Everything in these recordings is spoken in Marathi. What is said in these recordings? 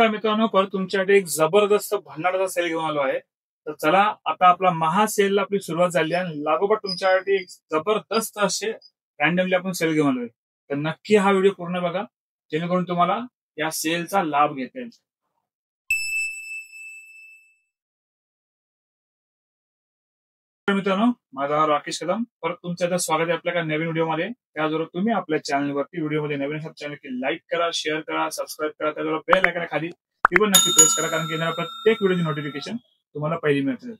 नमस्कार मित्रांनो, परत तुमच्यासाठी एक जबरदस्त भन्नाटाचा सेल घेऊन आलो आहे. तर चला, आता आपला महासेलला आपली सुरुवात झाली आहे आणि लागोपाठ तुमच्यासाठी एक जबरदस्त असे रॅन्डमली आपण सेल घेऊन आलोय. तर नक्की हा व्हिडिओ पूर्ण बघा, जेणेकरून तुम्हाला या सेलचा लाभ घेता येईल. तर मित्रांनो, माझा नाव राकेश कदम. परत तुमचं आता स्वागत आहे आपल्या एका नवीन व्हिडिओमध्ये. त्याचबरोबर तुम्ही आपल्या चॅनलवरती व्हिडिओमध्ये नवीन असाल चॅनल लाईक करा, शेअर करा, सबस्क्राईब करा. त्याचबरोबर बेल आयकॉन खाली ती पण नक्की प्रेस करा, कारण की येणाऱ्या प्रत्येक व्हिडिओची नोटिफिकेशन तुम्हाला पहिली मिळते.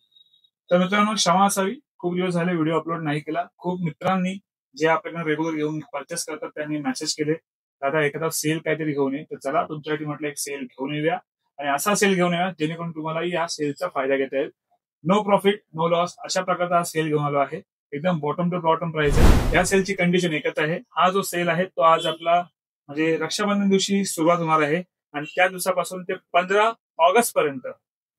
तर मित्रांनो, क्षमा असावी, खूप दिवस झाले व्हिडिओ अपलोड नाही केला. खूप मित्रांनी जे आपल्याकडे रेग्युलर घेऊन परचेस करतात त्यांनी मेसेज केले, दादा एखादा सेल काहीतरी घेऊन ये. तर चला, तुमच्यासाठी म्हटलं एक सेल घेऊन येऊया आणि असा सेल घेऊन येऊया जेणेकरून तुम्हाला या सेलचा फायदा घेता येईल. नो प्रॉफिट नो लॉस अशा प्रकारचा हा सेल घेऊन आलो आहे. एकदम बॉटम टू बॉटम प्राइस आहे. या सेलची कंडिशन एकच आहे, हा जो सेल आहे तो आज आपला म्हणजे रक्षाबंधन दिवशी सुरुवात होणार आहे आणि त्या दिवसापासून ते 15 ऑगस्ट पर्यंत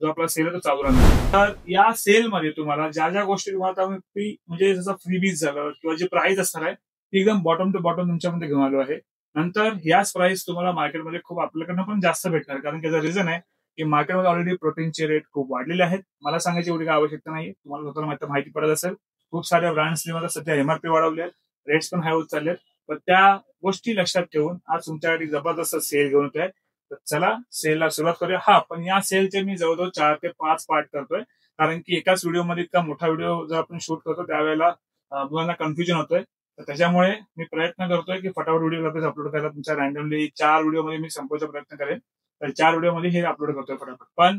जो आपला सेल आहे तो चालू राहणार. तर या सेल मध्ये तुम्हाला ज्या ज्या गोष्टी तुम्हाला फ्री म्हणजे जसं फ्रीबीज झालं किंवा जी प्राइस असणार आहे ती एकदम बॉटम टू बॉटम तुमच्यामध्ये घेऊन आलो आहे. नंतर याच प्राइस तुम्हाला मार्केटमध्ये खूप आपल्याकडनं पण जास्त भेटणार, कारण त्याचं रिझन आहे की मार्केटमध्ये ऑलरेडी प्रोटीनचे रेट खूप वाढलेले आहेत. मला सांगायची एवढी काही आवश्यकता नाही, तुम्हाला स्वतःला माहिती पडत असेल. खूप साऱ्या ब्रँड्सनी मला सध्या एमआरपी वाढवले आहेत, रेट्स पण हाय होत चालले आहेत. पण त्या गोष्टी लक्षात ठेवून आज तुमच्यासाठी जबरदस्त सेल घेऊन येतोय. तर चला सेलला सुरुवात करूया. हा, पण या सेलचे मी जवळजवळ 4 ते 5 पार्ट करतोय, कारण की एकाच व्हिडिओमध्ये इतका मोठा व्हिडिओ जर आपण शूट करतो त्यावेळेला मुलांना कन्फ्युजन होतोय. तर त्याच्यामुळे मी प्रयत्न करतोय की फटाफट व्हिडिओ लगेच अपलोड करायला. तुमच्या रॅन्डमली 4 व्हिडिओमध्ये मी संपवायचा प्रयत्न करेन. तर 4 व्हिडिओमध्ये हे अपलोड करतोय फटाफट. पण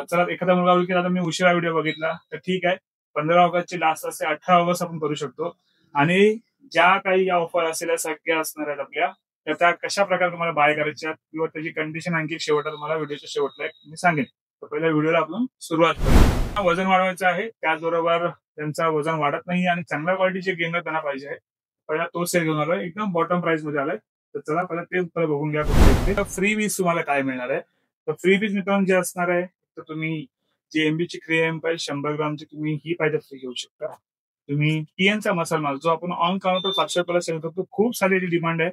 चला, एखादा मुलगा बोल की आता मी उशिरा व्हिडिओ बघितला, तर ठीक आहे, 15 ऑगस्टची लास्ट असते, 18 ऑगस्ट आपण करू शकतो. आणि ज्या काही या ऑफर असेल या सगळ्या असणार आहेत आपल्या, तर त्या कशा प्रकारे तुम्हाला बाय करायच्या किंवा त्याची कंडिशन आणखी शेवटला तुम्हाला व्हिडिओच्या शेवटला मी सांगेन. तर पहिल्या व्हिडिओला आपण सुरुवात करू. वजन वाढवायचं आहे, त्याचबरोबर त्यांचं वजन वाढत नाही आणि चांगल्या क्वालिटीचे गेमर त्यांना पाहिजे आहे. पहिला तो सेल घेऊन आलोय, एकदम बॉटम प्राइस मध्ये आलाय. तर चला पहिला ते बघून घ्या. फ्री वीज तुम्हाला काय मिळणार आहे. तर फ्री वीज मित्रांनो जे असणार आहे, तर तुम्ही जी एमबीची क्रिएम पाहिजे 100 ग्रामची तुम्ही ही पाहिजे फ्री घेऊ शकता. तुम्ही टीएनचा मसाला माल जो आपण ऑन काउंटर 700 सेल करतो, खूप सारी डिमांड आहे.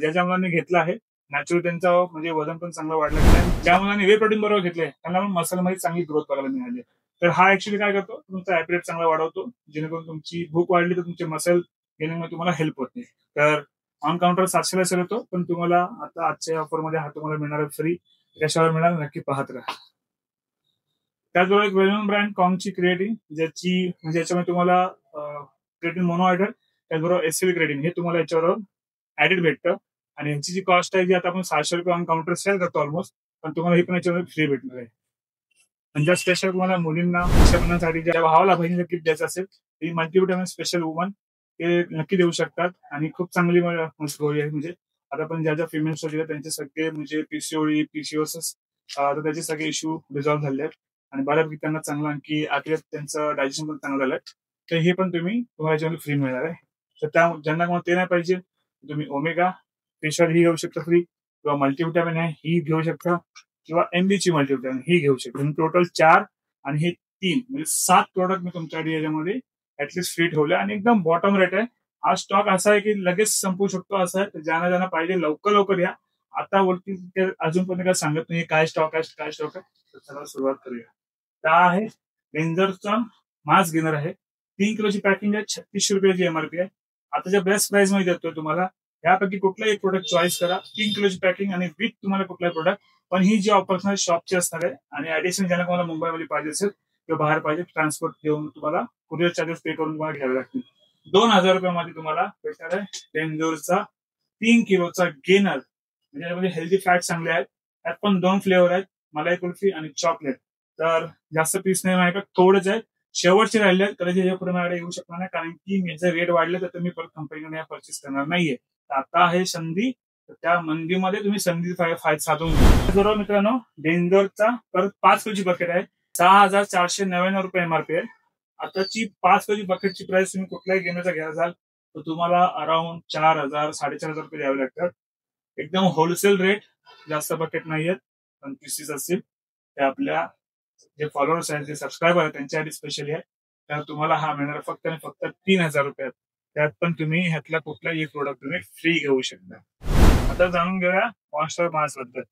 ज्या मुलांनी घेतला आहे नॅचरल त्यांचं म्हणजे वजन पण चांगलं वाढलं आहे. ज्या मुलांनी वे प्रोटीन बरोबर घेतले त्यांना पण मसलमध्ये चांगली ग्रोथ बघायला मिळाली. तर हा ऍक्च्युली काय करतो, तुमचा ऍपरेट चांगला वाढवतो, जेणेकरून तुमची भूक वाढली तर तुमचे मसल घेण्यामध्ये तुम्हाला हेल्प होते. तर ऑन काउंटर 700 सेल होतो, पण तुम्हाला आता आजच्या ऑफर मध्ये हा तुम्हाला मिळणार फ्री. कशावर मिळणार नक्की पाहत राहा. त्याचबरोबर एक वेल नोन ब्रँड कॉंगची क्रिएटिन, ज्याची म्हणजे याच्यामध्ये तुम्हाला क्रिएटिन मोनोहायड्रेट त्याचबरोबर एसिड क्रिएटिन हे तुम्हाला याच्यावर ऍडेड भेटतं. आणि यांची जी कॉस्ट आहे जी आता आपण 600 रुपये ऑन काउंटर सेल करतो ऑलमोस्ट, पण तुम्हाला ही पण याच्यामध्ये फ्री भेटणार आहे. म्हणजे स्पेशल तुम्हाला मुलींना रक्षाबंधनासाठी ज्या भावाला बहिणीला गिफ्ट द्यायचं असेल, ही मल्टीव्हिटॅमिन स्पेशल वुमन ते नक्की देऊ शकतात. आणि खूप चांगली गोळी आहे. म्हणजे आता पण ज्या ज्या फिमेल्स होते त्यांचे सगळे म्हणजे पीसीओडी पीसीओएस तर त्याचे सगळे इश्यू रिझॉल्व्ह झाले आहेत आणि बऱ्यापैकी त्यांना चांगलं आणखी आखिरात त्यांचं डायजेशन पण चांगलं झालंय. तर हे पण तुम्हाला याच्यामध्ये फ्री मिळणार आहे. तर त्या ज्यांना कोणाला ते नाही पाहिजे, तुम्ही ओमेगा फेशियल ही घेऊ शकता फ्री, किंवा मल्टीव्हिटॅमिन आहे ही घेऊ शकता, किंवा एमबीची मल्टीव्हिटॅमिन ही घेऊ शकता. टोटल 4 आणि हे 3 म्हणजे 7 प्रोडक्ट मी तुमच्यासाठी याच्यामध्ये ऍटलीस्ट फ्री ठेवले आणि एकदम बॉटम रेट आहे. हा स्टॉक असा आहे की लगेच संपू शकतो असं आहे. ज्यांना ज्यांना पाहिजे लवकर लवकर या. आता वरती ते अजून पण काय सांगत नाही काय स्टॉक आहे काय स्टॉक आहे. तर चला सुरुवात करूया. त्या आहे डेंजरचा मास्क गेनर आहे. 3 किलोची पॅकिंग आहे, 3600 रुपयाची एमआरपी आहे. आताच्या बेस्ट प्राइस मध्ये देतोय तुम्हाला. यापैकी कुठलाही एक प्रोडक्ट चॉईस करा. 3 किलोची पॅकिंग आणि विथ तुम्हाला कुठलाही प्रोडक्ट. पण ही जी ऑफर शॉपची असणार आहे आणि ऍडिशनल ज्यांना तुम्हाला मुंबईमध्ये पाहिजे असेल किंवा बाहेर पाहिजे ट्रान्सपोर्ट घेऊन तुम्हाला कुरिअर चार्जेस पे करून तुम्हाला घ्यावे लागतील. 2000 रुपयामध्ये तुम्हाला भेटणार आहे डेंजरचा 3 किलोचा गेनर. म्हणजे यामध्ये हेल्दी फॅट चांगले आहेत. त्यात पण 2 फ्लेवर आहेत, मलाई कुल्फी आणि चॉकलेट. तर जास्त पीस नाही माझ्याकडे, थोडेच आहेत, शेवटचे राहिले आहेत. तर जे पुढे माझ्याकडे येऊ शकणार नाही, कारण की याचे रेट वाढले तर मी परत कंपनीकडे परचेस करणार नाहीये. तर आता आहे संधी, तर त्या मंदीमध्ये तुम्ही संधी फायदा साधून घ्या. बरोबर मित्रांनो, डेंजरचा परत 5 किलोची बकेट आहे, 6499 रुपये एमआरपी आहे. आताची 5 किलोची बकेटची प्राइस तुम्ही कुठल्याही गेमचा घ्यायला जाल तर तुम्हाला अराउंड 4000 4500 रुपये द्यावे लागतात. एकदम होलसेल रेट, जास्त बकेट नाहीयेत. पण पीसीस असतील ते आपल्या जे फॉलोअर्स आहेत जे सबस्क्रायबर आहेत त्यांच्यासाठी स्पेशली आहे. तर तुम्हाला हा मिळणार फक्त आणि फक्त 3000 रुपयात. त्यात पण तुम्ही ह्यातला कुठलाही एक प्रोडक्ट तुम्ही फ्री घेऊ शकता. आता जाणून घेऊया मॉन्स्टर मास्क बद्दल.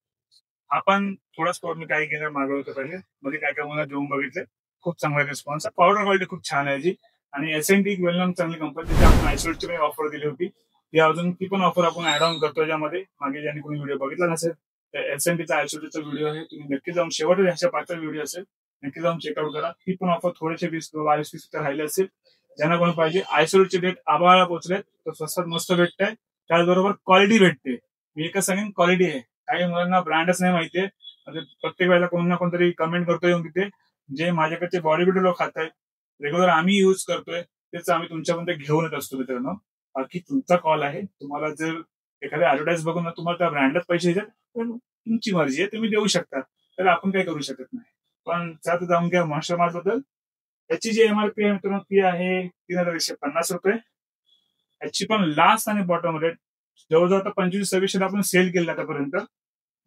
आपण थोडाच मी काही घेणार मागवलं होतं पहिले, मध्ये काय काय मला घेऊन बघितले, खूप चांगला रिस्पॉन्स. पावडर क्वालिटी खूप छान आहे जी. आणि एस&टी वेल नोन चांगली कंपनी, तिथे आपण आयसोलेटची ऑफर दिली होती. ती अजून ती पण ऑफर आपण ऍड ऑन करतो यामध्ये. मागे ज्यांनी कोणी व्हिडिओ बघितला नसेल, एस&टीचा आयसोलेटचा व्हिडिओ आहे, तुम्ही नक्की जाऊन शेवट ह्याच्या पाचचा व्हिडिओ असेल, नक्की जाऊन चेकआउट करा. ती पण ऑफर थोडेसे 20-22 राहिले असेल. ज्यांना कोणी पाहिजे, आयसोलेटचे डेट आभाळा पोहोचले तर स्वस्तात मस्त भेटतंय. त्याचबरोबर क्वालिटी भेटते. मी एकच सांगेन, क्वालिटी आहे. काही मुलांना ब्रँडच नाही माहितीये. म्हणजे प्रत्येक वेळेला कोण ना कोणतरी कमेंट करतोय येऊन तिथे, जे माझ्याकडचे बॉडी बिल्डर लोक खात आहेत, रेग्युलर आम्ही युज करतोय, तेच आम्ही तुमच्यापर्यंत घेऊन येत असतो मित्रांनो. बाकी तुमचा कॉल आहे. तुम्हाला जर एखाद्या ऍडव्हर्टाईज बघून ना तुम्हाला त्या ब्रँडात पैसे येतात, तर तुमची मर्जी आहे, तुम्ही देऊ शकता. तर आपण काही करू शकत नाही. पण त्यात जाऊन घ्या मास्टर मार्क बद्दल. याची जी एमआरपी आहे मित्रांनो, ती आहे 3150 रुपये. याची पण लास्ट आणि बॉटम रेट जवळजवळ आता 25-26 आपण सेल केलं आतापर्यंत.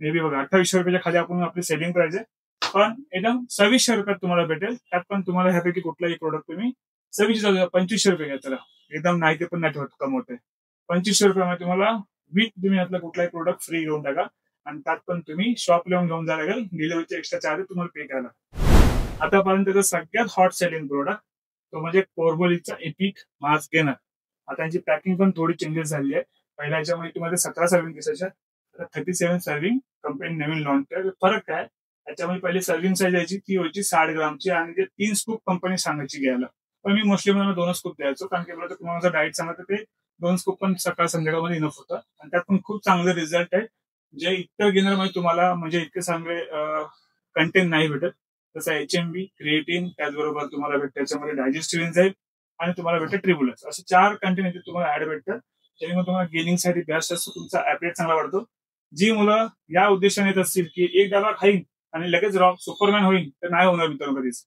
मे बी बघा, 2800 रुपयाच्या खाली आपण आपली सेलिंग प्राइस आहे. पण एकदम 2600 रुपयात तुम्हाला भेटेल. त्यात पण तुम्हाला ह्यापैकी कुठलाही प्रोडक्ट तुम्ही 2500 रुपये घ्या, चला एकदम नाही ते पण नाही ठेवत कम होते. 2500 रुपयामध्ये तुम्हाला विथ तुम्ही यातला कुठलाही प्रोडक्ट फ्री घेऊन टाका. आणि त्यात पण तुम्ही शॉप लिहून घेऊन जायला लागेल. डिलिव्हरीचे एक्स्ट्रा चार्ज तुम्हाला पे करायला. आतापर्यंतचा सगळ्यात हॉट सेलिंग प्रोडक्ट तो म्हणजे कोरबोलीचा एपिक मास्क गेनर. आता यांची पॅकिंग पण थोडी चेंजेस झाली आहे. पहिल्या याच्यामध्ये तुम्हाला 17 सर्विंग दिसायच्या, 37 सर्विंग कंपनी नवीन लॉन्च केलं. फरक काय, त्याच्यामध्ये पहिले सर्विंग साईज यायची ती व्हायची 60 ग्रामची, आणि ते 3 स्कूप कंपनी सांगायची घ्यायला. पण मी मोस्टली मला 2 स्कूप द्यायचो, कारण की मला तुम्हाला डाएट सांगत ते 2 स्कूप पण सकाळ संध्याकाळमध्ये इनफ होतं. आणि त्यात पण खूप चांगले रिझल्ट आहे, जे इतर गेनरमध्ये तुम्हाला म्हणजे इतके चांगले कंटेंट नाही भेटत. तसं HMB, क्रिएटिन, त्याचबरोबर तुम्हाला भेटतं त्याच्यामध्ये डायजेस्टिव्ह एन्झाईम, आणि तुम्हाला भेटतं ट्रिब्युलस. असे 4 कंटेंट तुम्हाला ऍड भेटतात, जेणेकरून तुम्हाला गेनिंगसाठी बेस्ट असतो. तुमचा ऍपरेट चांगला वाढतो. जी मुलं या उद्देशाने येत असतील की एक डबा खाईन आणि लगेच रॉक सुपरमॅन होईल, तर नाही होणार मित्रांनो कधीच.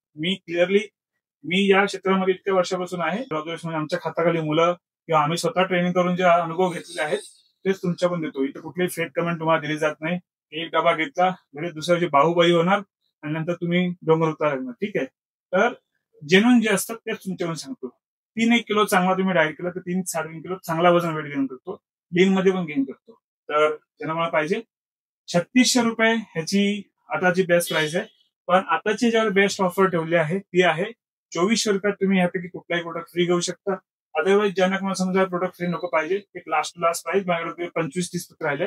मी या क्षेत्रामध्ये इतक्या वर्षापासून आहे. म्हणजे आमच्या खाताखाली मुलं किंवा आम्ही स्वतः ट्रेनिंग करून जे अनुभव घेतले आहेत, तेच तुमच्या पण देतो. इथे कुठलीही फेक कमेंट तुम्हाला दिली जात नाही. एक डबा घेतला लगेच दुसऱ्या दिवशी बाहुबली होणार, आणि नंतर तुम्ही डोंगर उतार लागणार. ठीक आहे. तर जेन्युइन जे असतात तेच तुमच्याकडून सांगतो. 3-1 किलो चांगला तुम्ही डाएट केला तर 3-3.5 किलो चांगला वजन वेट गेन करतो. गेन मध्ये पण गेन करतो. तर ज्यांना मला पाहिजे, 3600 रुपये ह्याची आताची बेस्ट प्राइस आहे. पण आताची ज्यावर बेस्ट ऑफर ठेवली आहे ती आहे 2400 रुपयात तुम्ही यापैकी कुठलाही प्रोडक्ट फ्री घेऊ शकता. अदरवाईज ज्यांना मला समजा प्रोडक्ट फ्री नको पाहिजे, एक लास्ट प्राइस माझ्याकडे 25-30 राहिले,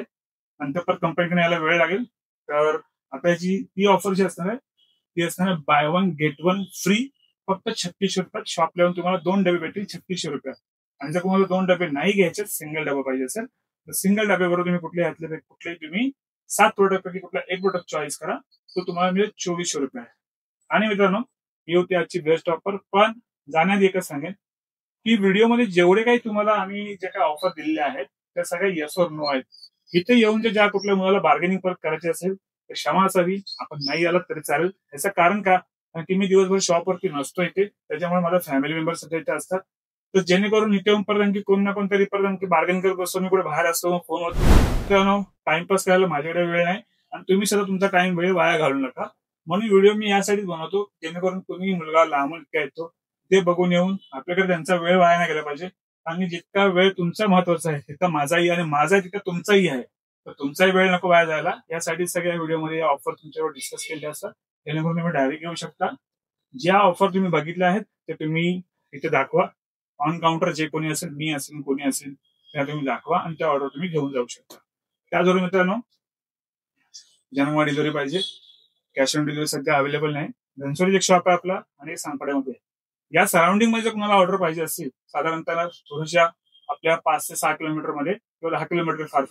नंतर पण कंपनीकडे यायला वेळ लागेल. तर आता याची ती ऑफर जी असणार आहे ती असणार आहे by one get one free. फक्त 3600 रुपयात शॉप लावून तुम्हाला 2 डबे भेटतील 3600 रुपयात. आणि जर तुम्हाला 2 डबे नाही घ्यायचे, सिंगल डबा पाहिजे असेल, तर सिंगल डब्याबरोबर तुम्ही कुठलेही तुम्ही 7 प्रोडक्ट पैकी कुठला एक प्रोडक्ट चॉईस करा, तो तुम्हाला मिळेल 2400 रुपये. आणि मित्रांनो, ही होती आजची बेस्ट ऑफर. पण जाण्यात एकच सांगेन की व्हिडिओमध्ये जेवढे काही तुम्हाला आम्ही जे काही ऑफर दिलेले आहेत, त्या सगळ्या येस और नो आहेत. इथे येऊन ज्या कुठल्या मुलाला बार्गेनिंग परत करायची असेल तर क्षमा असावी, आपण नाही आलात तरी चालेल. याचं कारण का, कारण की मी दिवसभर शॉपवरती नसतो इथे, त्याच्यामुळे माझा फॅमिली मेंबर सध्या इथे असतात. तर जेणेकरून इथे येऊन परत आणखी कोण ना कोणतरी परत आणखी बार्गेन करत बसतो, मी कुठे बाहेर असतो फोनवर टाइमपास करायला माझ्याकडे वेळ नाही. आणि तुम्ही सगळं तुमचा टाइम वेळ वाया घालू नका. म्हणून व्हिडिओ मी यासाठीच बनवतो, जेणेकरून तुम्ही मुलगा लांब येतो ते बघून येऊन आपल्याकडे त्यांचा वेळ वाया नाही गेला पाहिजे. आणि जितका वेळ तुमचा महत्वाचा आहे तितका माझाही, आणि माझा तितका तुमचाही आहे. तर तुमचाही वेळ नको वाया जायला, यासाठी सगळ्या व्हिडिओमध्ये ऑफर तुमच्यावर डिस्कस केले असतात, जेणेकरून तुम्ही डायरेक्ट घेऊ शकता. ज्या ऑफर तुम्ही बघितल्या आहेत ते तुम्ही इथे दाखवा. ऑन काउंटर जे कोणी असेल, मी असेल कोणी असेल, त्या तुम्ही दाखवा आणि त्या ऑर्डर तुम्ही घेऊन जाऊ शकता. त्याचबरोबर मित्रांनो, ज्यांना डिलिव्हरी पाहिजे, कॅश ऑन डिलिव्हरी सध्या अवेलेबल नाही. घनसोली एक शॉप आहे आपला, आणि सांगपाड्यामध्ये. या सराउंडिंग मध्ये जर तुम्हाला ऑर्डर पाहिजे असेल, साधारणतः थोड्याशा आपल्या 5 ते 6 किलोमीटर मध्ये किंवा 10 किलोमीटर फार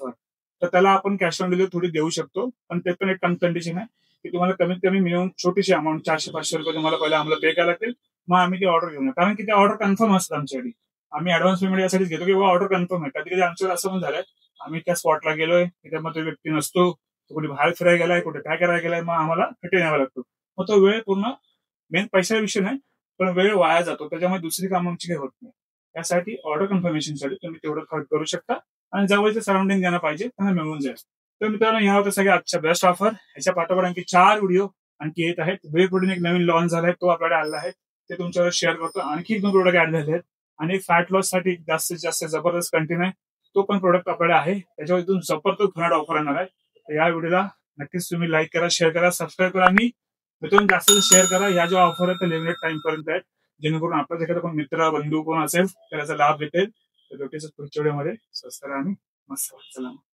तर त्याला आपण कॅश ऑन डिलिव्हरी थोडी देऊ शकतो. पण ते पण एक कंडिशन आहे की तुम्हाला कमीत कमी मिनिमम छोटीशी अमाऊंट 400-500 रुपये तुम्हाला पहिला आम्हाला पे करायला लागतील. मग आम्ही ती ऑर्डर घेऊन, कारण की ते ऑर्डर कन्फर्म असतात आमच्यासाठी. आम्ही ऍडव्हान्स पेमेंट यासाठीच घेतो की ऑर्डर कन्फर्म आहे. कधी कधी आमच्याकडे असं पण झालंय, आम्ही त्या स्पॉटला गेलोय, त्याच्यामध्ये व्यक्ती नसतो, तो कुठे बाहेर फिरायला गेलाय, कुठे काय करायला गेलाय, मग आम्हाला फिटे न्यावा लागतो. मग तो वेळ पूर्ण, मेन पैसा विषय नाही, पण वेळ वाया जातो. त्याच्यामुळे दुसरी कामं आमची काही होत नाही. त्यासाठी ऑर्डर कन्फर्मेशनसाठी तुम्ही तेवढं खर्च करू शकता, आणि जवळचे सराउंडिंग ज्यांना पाहिजे त्यांना मिळून जाईल. तर मित्रांनो, ह्या होत्या सगळ्या आजच्या बेस्ट ऑफर. ह्याच्या पाठोपाठ आणखी 4 व्हिडिओ आणखी येत आहेत. व्हे प्रोटीन एक नवीन लॉन्च झालाय, तो आपल्याकडे आला आहे, ते तुमच्यावर शेअर करतो. आणखी 2 प्रोडक्ट ऍड झाले आहेत, आणि फॅट लॉस साठी जास्तीत जास्त जबरदस्त कंटेंट आहे, तो पण प्रोडक्ट आपल्याकडे आहे. त्याच्यावर इथून जबरदस्त घराट ऑफर येणार आहे. तर या व्हिडिओला नक्कीच तुम्ही लाईक करा, शेअर करा, सबस्क्राईब करा आणि मित्रांनो जास्त शेअर करा. या ज्या ऑफर आहेत लिमिटेड टाइम पर्यंत आहेत, जेणेकरून आपला एखादा कोण मित्र बंधू कोण असेल तर याचा लाभ भेटेल. तर भेटूच पुढच्या व्हिडिओमध्ये. स्वस्त राहा आणि मस्त राहा. चला.